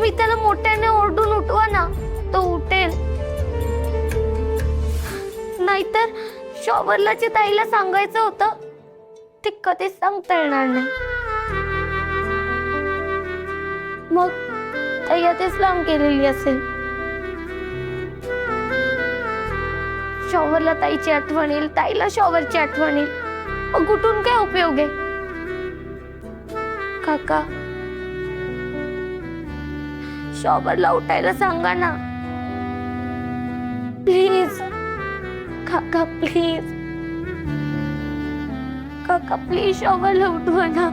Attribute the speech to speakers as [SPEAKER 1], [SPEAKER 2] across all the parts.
[SPEAKER 1] तुम्ही त्याला मोठ्याने ओरडून उठवा ना, तो उठेल. नाहीतर शॉवरलाच्या ताईला सांगायचं होतं, ते कधीच सांगता येणार नाही. मग ताई आधीच लांब गेलेली असेल. शॉवरला ताईची आठवण येईल, ताईला शॉवरची आठवण येईल. मग उठून काय उपयोग आहे? काका, शॉवरला उठायला सांगा ना प्लीज. काका प्लीज, काका प्लीज शॉवरला उठवा ना.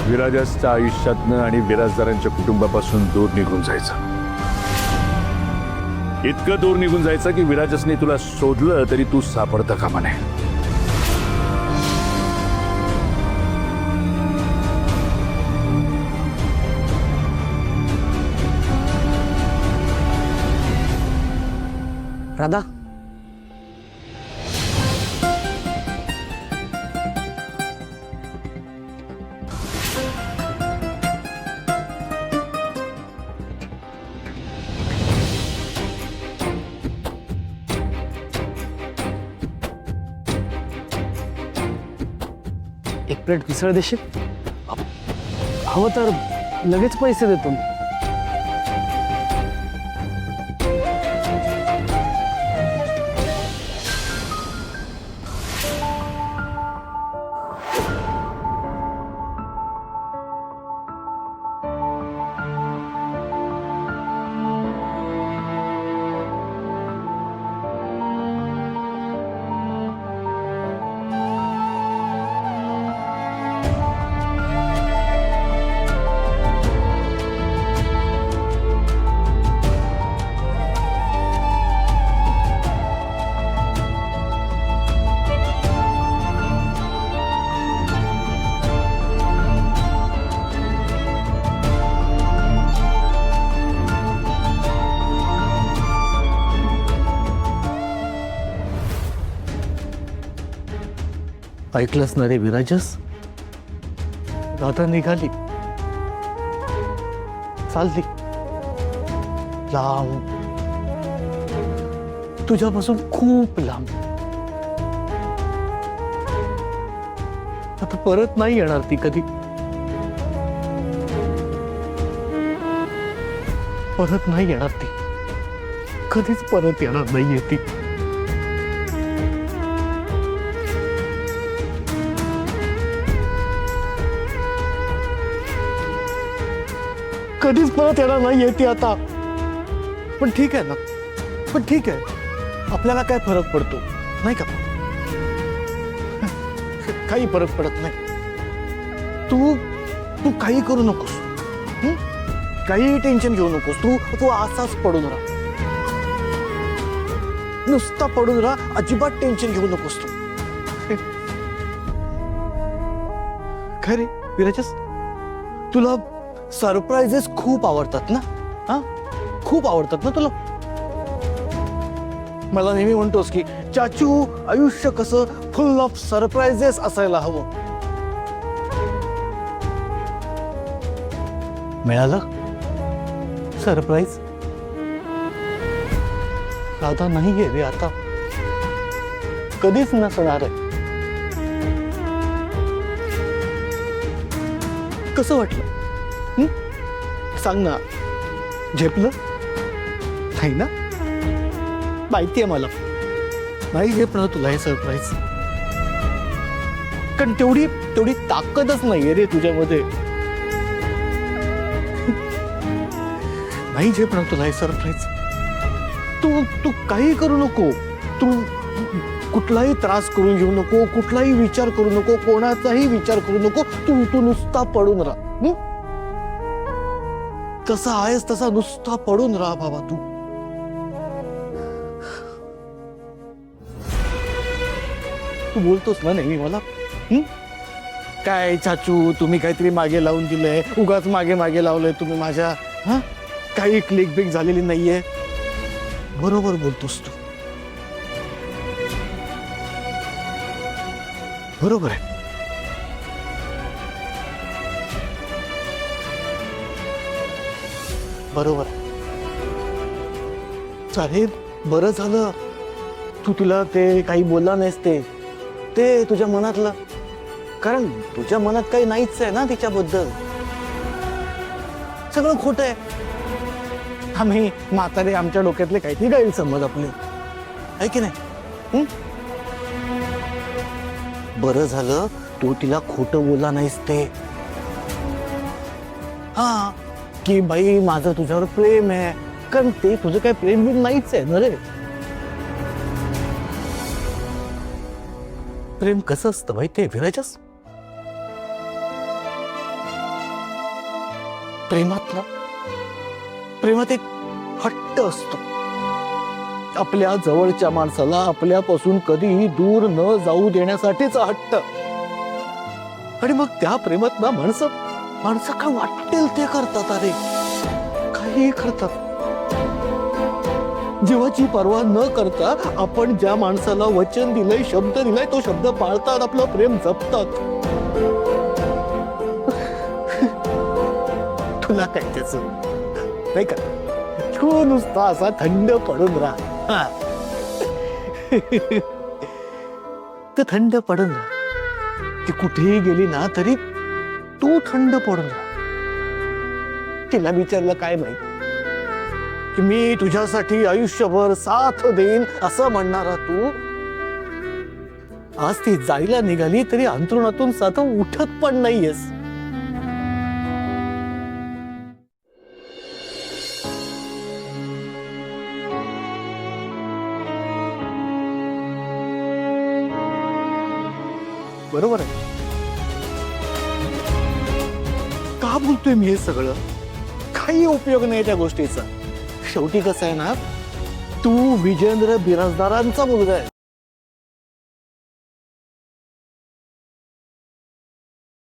[SPEAKER 2] विराजाच्या आयुष्यातनं आणि बिराजदारांच्या कुटुंबापासून दूर निघून जायचं. इतकं दूर निघून जायचं की विराजसने तुला शोधलं तरी तू सापडता कामा नये.
[SPEAKER 3] राधा, एक प्लेट मिसळ देशील? हवं तर लगेच पैसे देतो. ऐकलंस ना रे विराजस? राधा निघाली, चालली लांब, तुझ्यापासून खूप लांब. आता परत नाही येणार ती कधी. परत नाही येणार ती, कधीच परत येणार नाहीये ती. कधीच परत येणार नाहीये ती आता. पण ठीक आहे ना, पण ठीक आहे, आपल्याला काय फरक पडतो नाही का? काही फरक पडत नाही. तू तू काही करू नकोस, काही टेन्शन घेऊ नकोस. तू तू असाच पडून राहा, नुसता पडून राहा, अजिबात टेन्शन घेऊ नकोस तू. काय रे विराजस, तुला सरप्राइजेस खूप आवडतात ना? हा, खूप आवडतात ना तुला? मला नेहमी म्हणतोस की चाचू आयुष्य कसं फुल ऑफ सरप्राइजेस असायला हवं. मिळालं सरप्राईज? राधा नाहीये रे आता, कधीच नसणार आहे. कसं वाटलं? सांग ना, झेपलं? नाही ना? माहितीये मला, नाही झेपणार तुला हे सरप्राईज. कारण तेवढी ताकदच नाहीये रे तुझ्यामध्ये. नाही झेपणार तुला हे सरप्राईज. तू काही करू नको. तू कुठलाही त्रास करून घेऊ नको, कुठलाही विचार करू नको, कोणाचाही विचार करू नको. तू नुसता पडून राहा. तसा आहेस तसा नुसता पडून राहा बाबा तू. तू बोलतोस ना नेहमी मला, काय चाचू तुम्ही काहीतरी मागे लावून दिलंय, उगाच मागे मागे लावलंय तुम्ही माझ्या. हा, काही क्लिक बिक झालेली नाहीये. बरोबर बोलतोस तू, बरोबर आहे. बरोबर आहे. अरे बरं झालं तू तिला ते काही बोलला नाहीस. ते तुझ्या मनातलं, कारण तुझ्या मनात काही नाहीच आहे ना तिच्याबद्दल. सगळं खोटं आहे. आम्ही म्हातारे आमच्या डोक्यातले काहीतरी गैरसमज आपले, आहे की नाही? बरं झालं तू तिला खोटं बोलला नाहीस. ते हा की बाई माझं तुझ्यावर प्रेम आहे, कारण ते तुझं काही प्रेम बिन नाहीच आहे ना रे. प्रेम कसं असतं माहितीये विराजस? प्रेमात एक हट्ट असतो. आपल्या जवळच्या माणसाला आपल्यापासून कधीही दूर न जाऊ देण्यासाठीचा हट्ट. आणि मग त्या प्रेमात ना माणसं काय वाटेल ते करतात. अरे काही करतात. जीवाची पर्वा न करता आपण ज्या माणसाला वचन दिलंय, शब्द दिलाय, तो शब्द पाळतात, आपलं प्रेम जपतात. तुला काय त्याच नाही का? तू नुसता असा थंड पडून राहा. तर थंड पडून राहा. ती कुठेही गेली ना तरी तू थंड पडून राहा. तिला विचारलं काय माहिती की मी तुझ्यासाठी आयुष्यभर साथ देईन असं म्हणणारा तू आज ती जायला निघाली तरी अंथरुणातून साधं उठत पण नाहीयेस. बरोबर आहे. का बोलतोय मी हे सगळं? काही उपयोग नाही त्या गोष्टीचा. शेवटी कसं आहे ना, तू विजेंद्र बिराजदारांचा मुलगा आहे.